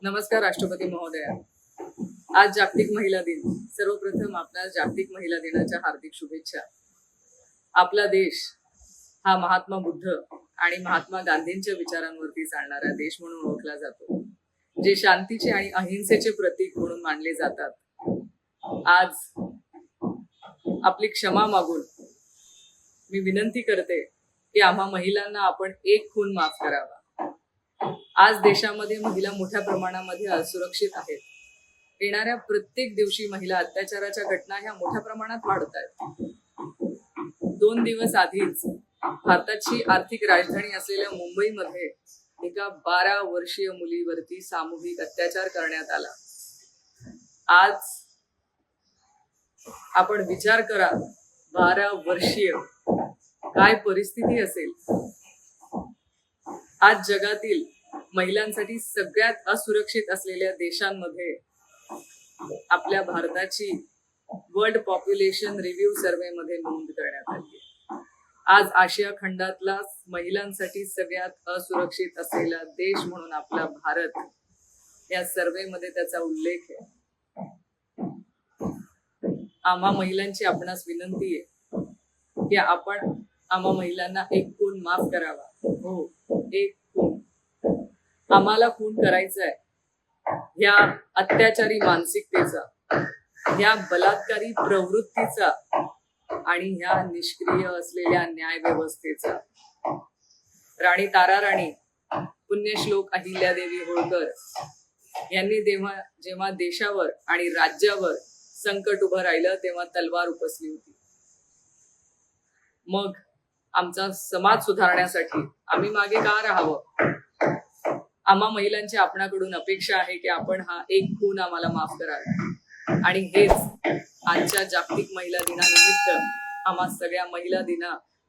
नमस्कार राष्ट्रपती महोदया. आज जागतिक महिला दिन. सर्वप्रथम आपणास जागतिक महिला दिनाच्या हार्दिक शुभेच्छा. आपला देश हा महात्मा बुद्ध आणि महात्मा गांधींच्या विचारांवरती चालणारा देश म्हणून ओळखला जातो, जे शांतीचे आणि अहिंसेचे प्रतीक म्हणून मानले जातात. आज आपली क्षमा मागून मी विनंती करते की आम्हा महिलांना आपण एक खून माफ करावा. आज देशामध्ये महिला मोठ्या प्रमाणामध्ये असुरक्षित आहेत. येणाऱ्या प्रत्येक दिवशी महिला अत्याचाराच्या घटना ह्या मोठ्या प्रमाणात वाढत आहेत. 2 दिवस आधीच भारताची आर्थिक राजधानी असलेल्या मुंबईमध्ये एका 12 वर्षीय मुलीवरती सामूहिक अत्याचार करण्यात आला. आज आपण विचार करा, 12 वर्षीय काय परिस्थिती असेल. आज जगातील महिलांसाठी सगळ्यात असुरक्षित असलेल्या देशांमध्ये आपल्या भारताची वर्ल्ड पॉप्युलेशन रिव्ह्यू सर्वे मध्ये नोंद करण्यात आली. आज आशिया खंडातला महिलांसाठी सगळ्यात असुरक्षित असलेला देश म्हणून आपला भारत या सर्वे मध्ये त्याचा उल्लेख आहे. आम्हा महिलांची आपणास विनंती आहे की आपण आम्हा महिलांना एक खून माफ करावा. हो, एक खून. आम्हाला खून करायचा आहे ह्या अत्याचारी मानसिकतेचा, ह्या बलात्कारी प्रवृत्तीचा आणि ह्या निष्क्रिय असलेल्या न्याय व्यवस्थेचा. राणी ताराराणी, पुण्यश्लोक अहिल्यादेवी होळकर यांनी जेव्हा देशावर आणि राज्यावर संकट उभं राहिलं तेव्हा तलवार उपसली होती. मग आमचा समाज सुधारण्यासाठी आम्ही मागे का राहावं. आम्हा महिलांची आपणाकडून अपेक्षा आहे की आपण हा एक खून आम्हाला माफ करावा. आणि हेच आजच्या जागतिक महिला दिनानिमित्त आम्हा सगळ्या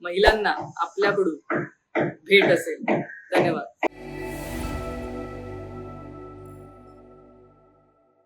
महिलांना आपल्याकडून भेट असेल. धन्यवाद.